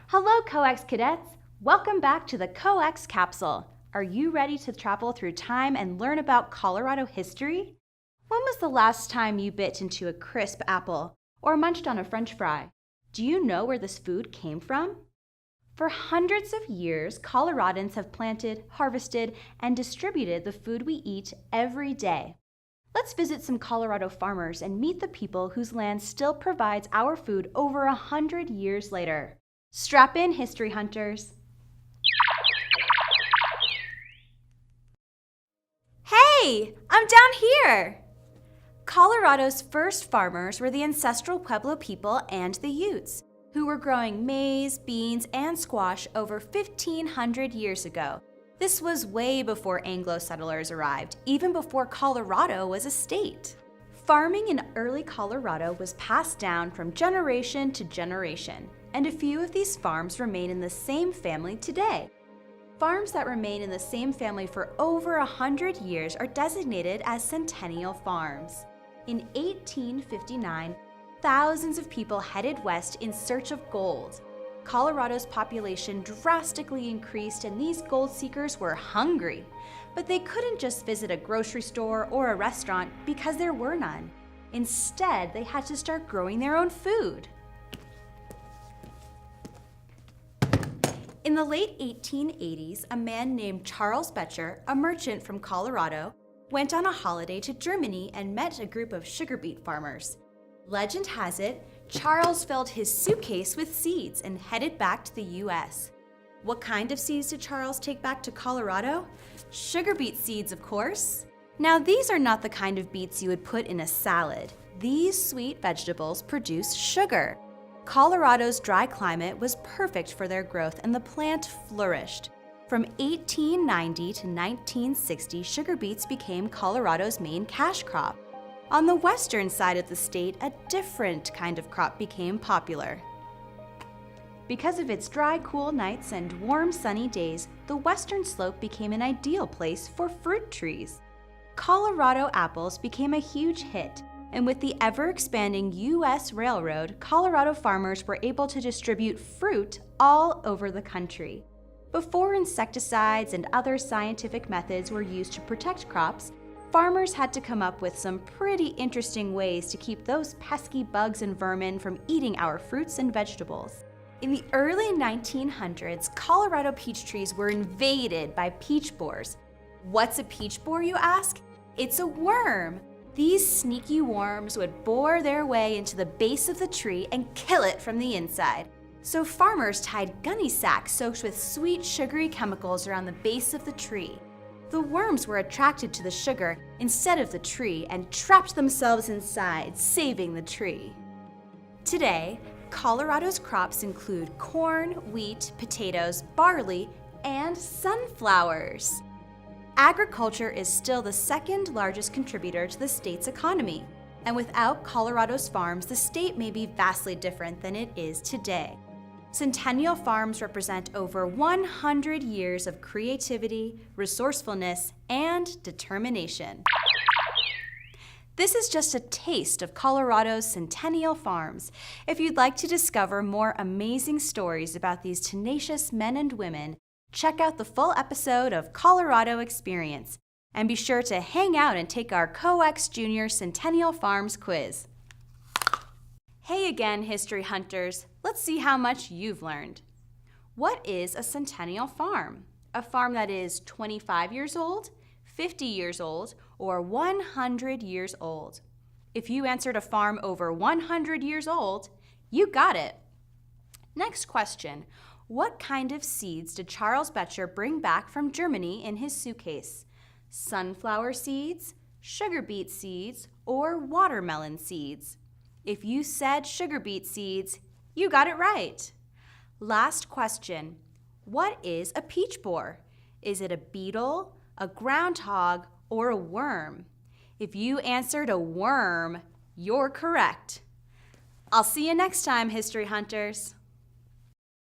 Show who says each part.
Speaker 1: Hello, COEX cadets! Welcome back to the COEX capsule. Are you ready to travel through time and learn about Colorado history? When was the last time you bit into a crisp apple or munched on a French fry? Do you know where this food came from? For hundreds of years, Coloradans have planted, harvested, and distributed the food we eat every day. Let's visit some Colorado farmers and meet the people whose land still provides our food over 100 years later. Strap in, history hunters. Hey, I'm down here! Colorado's first farmers were the ancestral Pueblo people and the Utes, who were growing maize, beans, and squash over 1,500 years ago. This was way before Anglo settlers arrived, even before Colorado was a state. Farming in early Colorado was passed down from generation to generation, and a few of these farms remain in the same family today. Farms that remain in the same family for over 100 years are designated as Centennial Farms. In 1859, thousands of people headed west in search of gold. Colorado's population drastically increased and these gold seekers were hungry. But they couldn't just visit a grocery store or a restaurant because there were none. Instead, they had to start growing their own food. In the late 1880s, a man named Charles Becher, a merchant from Colorado, went on a holiday to Germany and met a group of sugar beet farmers. Legend has it, Charles filled his suitcase with seeds and headed back to the U.S. What kind of seeds did Charles take back to Colorado? Sugar beet seeds, of course. Now, these are not the kind of beets you would put in a salad. These sweet vegetables produce sugar. Colorado's dry climate was perfect for their growth and the plant flourished. From 1890 to 1960, sugar beets became Colorado's main cash crop. On the western side of the state, a different kind of crop became popular. Because of its dry, cool nights and warm, sunny days, the western slope became an ideal place for fruit trees. Colorado apples became a huge hit, and with the ever-expanding U.S. Railroad, Colorado farmers were able to distribute fruit all over the country. Before insecticides and other scientific methods were used to protect crops, farmers had to come up with some pretty interesting ways to keep those pesky bugs and vermin from eating our fruits and vegetables. In the early 1900s, Colorado peach trees were invaded by peach borers. What's a peach borer, you ask? It's a worm. These sneaky worms would bore their way into the base of the tree and kill it from the inside. So farmers tied gunny sacks soaked with sweet, sugary chemicals around the base of the tree. The worms were attracted to the sugar instead of the tree and trapped themselves inside, saving the tree. Today, Colorado's crops include corn, wheat, potatoes, barley, and sunflowers. Agriculture is still the second largest contributor to the state's economy, and without Colorado's farms, the state may be vastly different than it is today. Centennial Farms represent over 100 years of creativity, resourcefulness, and determination. This is just a taste of Colorado's Centennial Farms. If you'd like to discover more amazing stories about these tenacious men and women, check out the full episode of Colorado Experience. And be sure to hang out and take our COEX Jr. Centennial Farms quiz. Hey again, history hunters. Let's see how much you've learned. What is a Centennial Farm? A farm that is 25 years old, 50 years old, or 100 years old? If you answered a farm over 100 years old, you got it. Next question. What kind of seeds did Charles Becher bring back from Germany in his suitcase? Sunflower seeds, sugar beet seeds, or watermelon seeds? If you said sugar beet seeds, you got it right. Last question. What is a peach borer? Is it a beetle, a groundhog, or a worm? If you answered a worm, you're correct. I'll see you next time, history hunters.